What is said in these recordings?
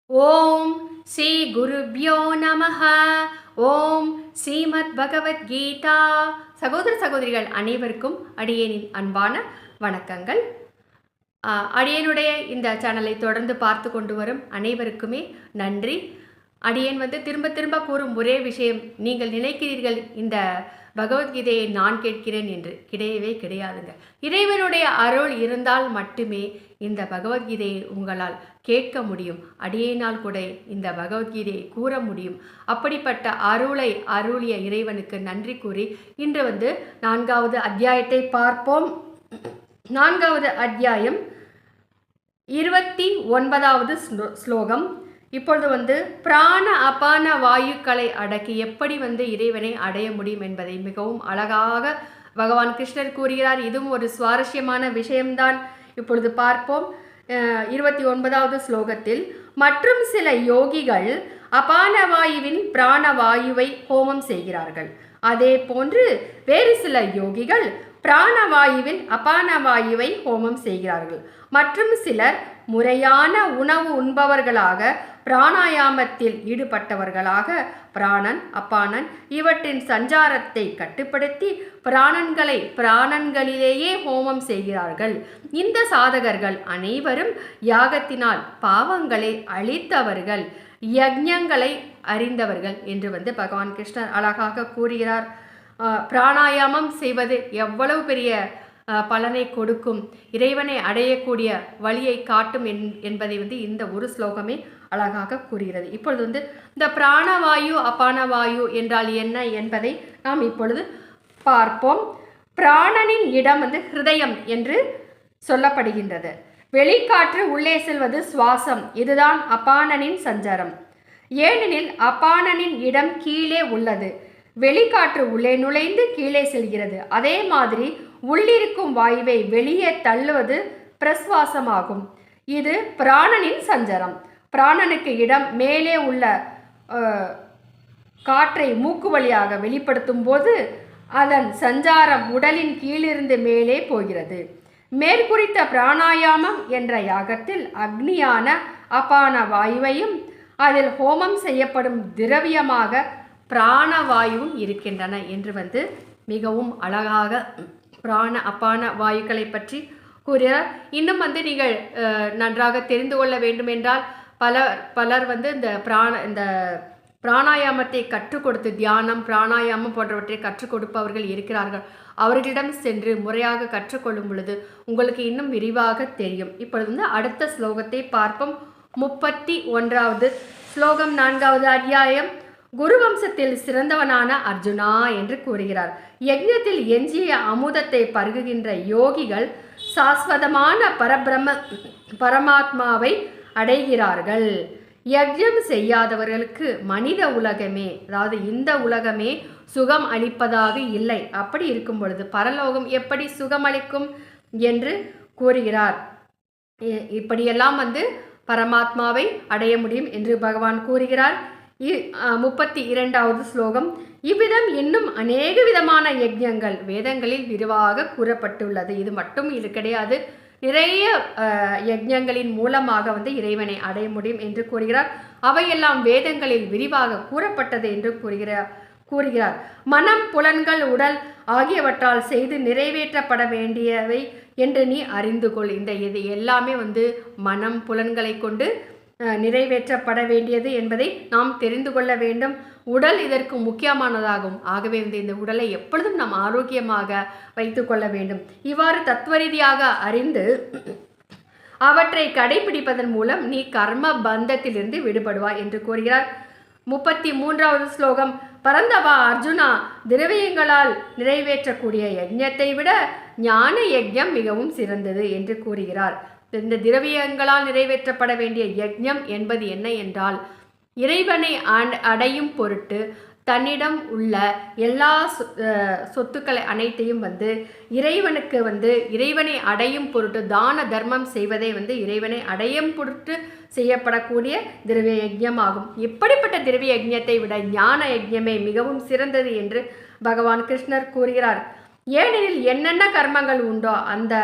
ஓம் ஸ்ரீ குருப்யோ நமஹ. ஓம் ஸ்ரீமத் பகவத்கீதா. சகோதர சகோதரிகள் அனைவருக்கும் அடியேனின் அன்பான வணக்கங்கள். அடியேனுடைய இந்த சேனலை தொடர்ந்து பார்த்து கொண்டு வரும் அனைவருக்குமே நன்றி. அடியேன் திரும்ப திரும்ப கூறும் ஒரே விஷயம், நீங்கள் நினைக்கிறீர்கள் இந்த பகவத்கீதையை நான் கேட்கிறேன் என்று. கிடையவே கிடையாதுங்க. இறைவனுடைய அருள் இருந்தால் மட்டுமே இந்த பகவத்கீதையை உங்களால் கேட்க முடியும். அடியேனால் கூட இந்த பகவத்கீதையை கூற முடியும். அப்படிப்பட்ட அருளை அருளிய இறைவனுக்கு நன்றி கூறி இன்று 4வது அத்தியாயத்தை பார்ப்போம். 4வது அத்தியாயம் 29வது ஸ்லோகம். இப்பொழுது பிராண அபான வாயுக்களை அடக்கி எப்படி இறைவனை அடைய முடியும் என்பதை மிகவும் அழகாக பகவான் கிருஷ்ணர் கூறுகிறார். இதுவும் ஒரு சுவாரஸ்யமான விஷயம்தான். இப்பொழுது பார்ப்போம். 29வது ஸ்லோகத்தில், மற்றும் சில யோகிகள் அபான வாயுவின் பிராணவாயுவை ஹோமம் செய்கிறார்கள். அதே போன்று வேறு சில யோகிகள் பிராணவாயுவின் அபான வாயுவை ஹோமம் செய்கிறார்கள். மற்றும் சிலர் முறையான உணவு உண்பவர்களாக, பிராணாயாமத்தில் ஈடுபட்டவர்களாக பிராணன் அபானன் இவற்றின் சஞ்சாரத்தை கட்டுப்படுத்தி பிராணன்களிலேயே ஹோமம் செய்கிறார்கள். இந்த சாதகர்கள் அனைவரும் யாகத்தினால் பாவங்களை அழித்தவர்கள், யஜ்ஞங்களை அறிந்தவர்கள் என்று பகவான் கிருஷ்ணர் அழகாக கூறுகிறார். பிராணாயாமம் செய்வது எவ்வளவு பெரிய பலனை கொடுக்கும், இறைவனை அடையக்கூடிய வழியை காட்டும் என்பதை இந்த ஒரு ஸ்லோகமே அழகாக கூறுகிறது. இப்பொழுது இந்த பிராணவாயு அபானவாயு என்றால் என்ன என்பதை நாம் இப்பொழுது பார்ப்போம். பிராணனின் இடம் ஹிருதயம் என்று சொல்லப்படுகின்றது. வெளிக்காற்று உள்ளே செல்வது சுவாசம். இதுதான் அபானனின் சஞ்சாரம். ஏனெனில் அபானனின் இடம் கீழே உள்ளது. வெளிக்காற்று உள்ளே நுழைந்து கீழே செல்கிறது. அதே மாதிரி உள்ளிருக்கும் வாயுவை வெளியே தள்ளுவது பிரஸ்வாசமாகும். இது பிராணனின் சஞ்சாரம். பிராணனுக்கு இடம் மேலே உள்ள காற்றை மூக்கு வழியாக வெளிப்படுத்தும் போது அதன் சஞ்சாரம் உடலின் கீழிருந்து மேலே போகிறது. மேற்குறித்த பிராணாயாமம் என்ற யாகத்தில் அக்னியான அபான வாயுவையும் அதில் ஹோமம் செய்யப்படும் திரவியமாக பிராணவாயுவும் இருக்கின்றன என்று மிகவும் அழகாக பிராண அபான வாயுக்களை பற்றி கூறுகிறார். இன்னும் நீங்கள் நன்றாக தெரிந்து கொள்ள வேண்டும் என்றால் பலர் இந்த பிராணாயாமத்தை கற்றுக் கொடுத்து, தியானம் பிராணாயாமம் போன்றவற்றை கற்றுக் கொடுப்பவர்கள் இருக்கிறார்கள். அவர்களிடம் சென்று முறையாக கற்றுக்கொள்ளும் பொழுது உங்களுக்கு இன்னும் விரிவாக தெரியும். இப்பொழுது அடுத்த ஸ்லோகத்தை பார்ப்போம். 31வது ஸ்லோகம், 4வது அத்தியாயம். குருவம்சத்தில் சிறந்தவனான அர்ஜுனா என்று கூறுகிறார். யஜ்ஞத்தில் எஞ்சிய அமுதத்தை பருகுகின்ற யோகிகள் சாஸ்வதமான பரமாத்மாவை அடைகிறார்கள். யஜ்ஞம் செய்யாதவர்களுக்கு மனித உலகமே, அதாவது இந்த உலகமே சுகம் அளிப்பதாக இல்லை. அப்படி இருக்கும் பொழுது பரலோகம் எப்படி சுகம் அளிக்கும் என்று கூறுகிறார். இப்படியெல்லாம் பரமாத்மாவை அடைய முடியும் என்று பகவான் கூறுகிறார். 32வது ஸ்லோகம். இவ்விதம் இன்னும் அநேக விதமான யஜ்ஞங்கள் வேதங்களில் விரிவாக கூறப்பட்டுள்ளது. இது மட்டும் இது கிடையாது. நிறைய யஜ்ஞங்களின் மூலமாக இறைவனை அடைய முடியும் என்று கூறுகிறார். அவையெல்லாம் வேதங்களில் விரிவாக கூறப்பட்டது என்று கூறுகிறார். மனம், புலன்கள், உடல் ஆகியவற்றால் செய்து நிறைவேற்றப்பட வேண்டியவை என்று நீ அறிந்து கொள். இது எல்லாமே மனம் புலன்களை கொண்டு நிறைவேற்றப்பட வேண்டியது என்பதை நாம் தெரிந்து கொள்ள வேண்டும். உடல் இதற்கு முக்கியமானதாகும். ஆகவே இந்த உடலை எப்பொழுதும் நாம் ஆரோக்கியமாக வைத்து கொள்ள வேண்டும். இவ்வாறு தத்துவ ரீதியாக அறிந்து அவற்றை கடைபிடிப்பதன் மூலம் நீ கர்ம பந்தத்திலிருந்து விடுபடுவாய் என்று கூறுகிறார். 33வது ஸ்லோகம். பரந்தவா அர்ஜுனா, திரவியங்களால் நிறைவேற்றக்கூடிய யஜ்ஞத்தை விட ஞான யஜ்ஞம் மிகவும் சிறந்தது என்று கூறுகிறார். இந்த திரவியங்களால் நிறைவேற்றப்பட வேண்டிய யஜ்ஞம் என்பது என்ன என்றால், இறைவனை அடையும் பொருட்டு தன்னிடம் உள்ள எல்லா சொத்துக்களை அனைத்தையும் இறைவனுக்கு இறைவனை அடையும் பொருட்டு தான தர்மம் செய்வதை இறைவனை அடையும் பொருட்டு செய்யப்படக்கூடிய திரவிய யஜ்ஞம் ஆகும். இப்படிப்பட்ட திரவிய யஜ்ஞத்தை விட ஞான யஜ்ஞமே மிகவும் சிறந்தது என்று பகவான் கிருஷ்ணர் கூறுகிறார். ஏனெனில் என்னென்ன கர்மங்கள் உண்டோ அந்த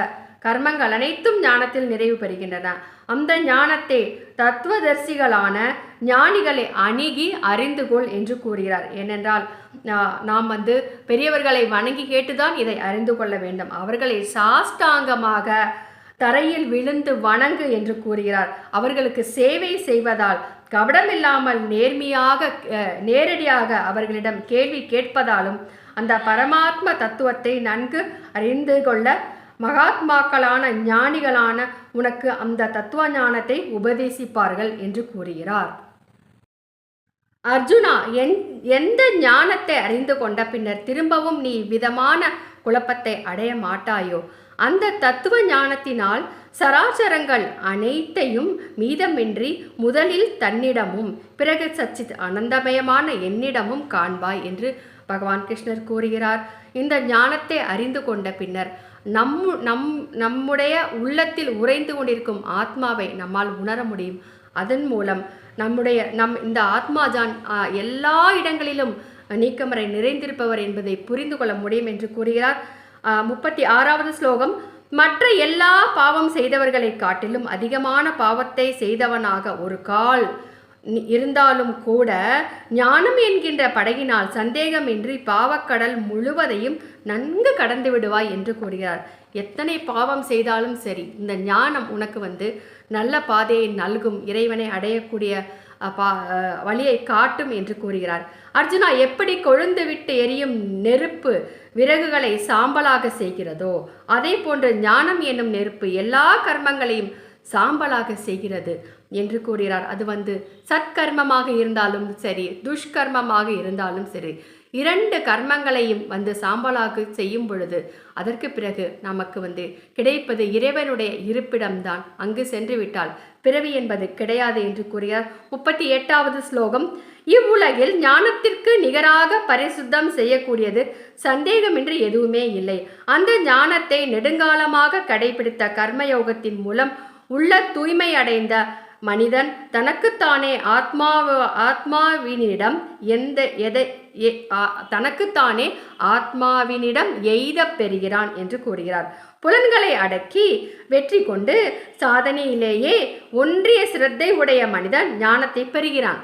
கர்மங்கள் அனைத்தும் ஞானத்தில் நிறைவு பெறுகின்றன. அந்த ஞானத்தை தத்துவதர்சிகளான ஞானிகளை அணுகி அறிந்து கொள் என்று கூறுகிறார். ஏனென்றால் நாம் பெரியவர்களை வணங்கி கேட்டுதான் இதை அறிந்து கொள்ள வேண்டும். அவர்களை சாஷ்டாங்கமாக தரையில் விழுந்து வணங்கு என்று கூறுகிறார். அவர்களுக்கு சேவை செய்வதால் கபடமில்லாமல் நேரடியாக அவர்களிடம் கேள்வி கேட்பதாலும் அந்த பரமாத்ம தத்துவத்தை நன்கு அறிந்து கொள்ள மகாத்மாக்களான ஞானிகளான உனக்கு அந்த தத்துவ ஞானத்தை உபதேசிப்பார்கள் என்று கூறுகிறார். அர்ஜுனா, எந்த ஞானத்தை அறிந்து கொண்ட பின்னர் திரும்பவும் நீ விதமான குழப்பத்தை அடைய மாட்டாயோ, அந்த தத்துவ ஞானத்தினால் சராச்சரங்கள் அனைத்தையும் மீதமின்றி முதலில் தன்னிடமும் பிறகு சச்சித் அனந்தமயமான என்னிடமும் காண்பாய் என்று பகவான் கிருஷ்ணர் கூறுகிறார். இந்த ஞானத்தை அறிந்து கொண்ட பின்னர் நம்முடைய உள்ளத்தில் உறைந்து கொண்டிருக்கும் ஆத்மாவை நம்மால் உணர முடியும். அதன் மூலம் இந்த ஆத்மாஜான் எல்லா இடங்களிலும் நீக்கமறை நிறைந்திருப்பவர் என்பதை புரிந்து கொள்ள முடியும் என்று கூறுகிறார். 36வது ஸ்லோகம். மற்ற எல்லா பாவம் செய்தவர்களை காட்டிலும் அதிகமான பாவத்தை செய்தவனாக ஒரு கால் இருந்தாலும் கூட ஞானம் என்கின்ற படகினால் சந்தேகமின்றி பாவக்கடல் முழுவதையும் நன்கு கடந்து விடுவாய் என்று கூறுகிறார். எத்தனை பாவம் செய்தாலும் சரி, இந்த ஞானம் உனக்கு நல்ல பாதையை நல்கும், இறைவனை அடையக்கூடிய வழியை காட்டும் என்று கூறுகிறார். அர்ஜுனா, எப்படி கொழுந்து விட்டு எரியும் நெருப்பு விறகுகளை சாம்பலாக செய்கிறதோ அதே போன்று ஞானம் என்னும் நெருப்பு எல்லா கர்மங்களையும் சாம்பலாக செய்கிறது என்று கூறுகிறார். அது சத்கர்மமாக இருந்தாலும் சரி, துஷ்கர்மமாக இருந்தாலும் சரி, 2 கர்மங்களையும் சாம்பலாக செய்யும் பொழுது அதற்கு பிறகு நமக்கு கிடைப்பது இறைவனுடைய இருப்பிடம்தான். அங்கு சென்று விட்டால் பிறவி என்பது கிடையாது என்று கூறுகிறார். 38வது ஸ்லோகம். இவ்வுலகில் ஞானத்திற்கு நிகராக பரிசுத்தம் செய்யக்கூடியது சந்தேகமின்றி எதுவுமே இல்லை. அந்த ஞானத்தை நெடுங்காலமாக கடைபிடித்த கர்மயோகத்தின் மூலம் உள்ள தூய்மை அடைந்த மனிதன் தனக்குத்தானே ஆத்மாவினிடம் எய்த பெறுகிறான் என்று கூறுகிறார். புலன்களை அடக்கி வெற்றி கொண்டு சாதனையிலேயே ஒன்றிய சிரத்தை உடைய மனிதன் ஞானத்தை பெறுகிறான்.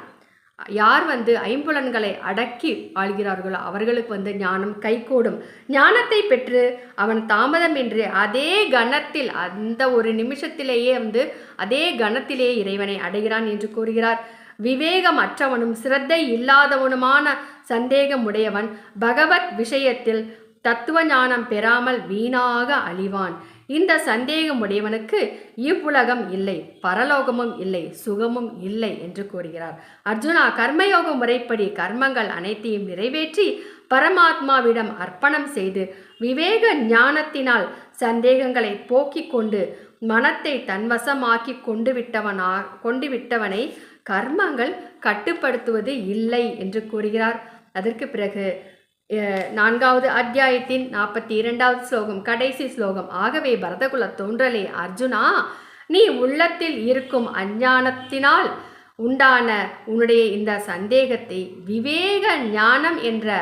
யார் ஐம்புலன்களை அடக்கி ஆள்கிறார்களோ அவர்களுக்கு ஞானம் கைகூடும். ஞானத்தை பெற்று அவன் தாமதமின்றி அதே கணத்தில், அந்த ஒரு நிமிஷத்திலேயே அதே கணத்திலேயே இறைவனை அடைகிறான் என்று கூறுகிறார். விவேகம் அற்றவனும் சிரத்தை இல்லாதவனுமான சந்தேகமுடையவன் பகவத் விஷயத்தில் தத்துவ ஞானம் பெறாமல் வீணாக அழிவான். இந்த சந்தேகமுடையவனுக்கு இவ்வுலகம் இல்லை, பரலோகமும் இல்லை, சுகமும் இல்லை என்று கூறுகிறார். அர்ஜுனா, கர்மயோக முறைப்படி கர்மங்கள் அனைத்தையும் நிறைவேற்றி பரமாத்மாவிடம் அர்ப்பணம் செய்து விவேக ஞானத்தினால் சந்தேகங்களை போக்கிக் கொண்டு மனத்தை தன்வசமாக்கி கொண்டு விட்டவனை கர்மங்கள் கட்டுப்படுத்துவது இல்லை என்று கூறுகிறார். அதற்கு பிறகு 4வது அத்தியாயத்தின் 42வது ஸ்லோகம், கடைசி ஸ்லோகம். ஆகவே பரதகுல தோன்றலே அர்ஜுனா, நீ உள்ளத்தில் இருக்கும் அஞ்ஞானத்தினால் உண்டான உன்னுடைய இந்த சந்தேகத்தை விவேக ஞானம் என்ற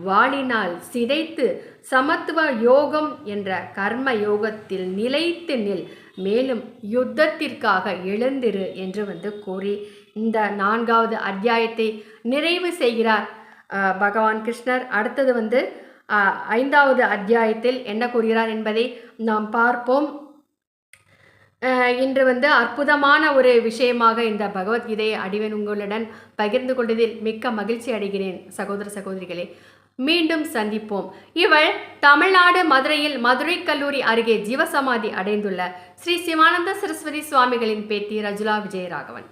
வாளினால் சிதைத்து சமத்துவ யோகம் என்ற கர்ம யோகத்தில் நிலைத்து நில், மேலும் யுத்தத்திற்காக எழுந்திரு என்று கூறி இந்த 4வது அத்தியாயத்தை நிறைவு செய்கிறார் பகவான் கிருஷ்ணர். அடுத்தது 5வது அத்தியாயத்தில் என்ன கூறுகிறார் என்பதை நாம் பார்ப்போம். இன்று அற்புதமான ஒரு விஷயமாக இந்த பகவத்கீதையை அடிவேன் உங்களுடன் பகிர்ந்து கொண்டதில் மிக்க மகிழ்ச்சி அடைகிறேன் சகோதர சகோதரிகளே. மீண்டும் சந்திப்போம். இவள் தமிழ்நாடு மதுரையில் மதுரை கல்லூரி அருகே ஜீவசமாதி அடைந்துள்ள ஸ்ரீ சிவானந்த சரஸ்வதி சுவாமிகளின் பேத்தி ரஜுலா விஜயராகவன்.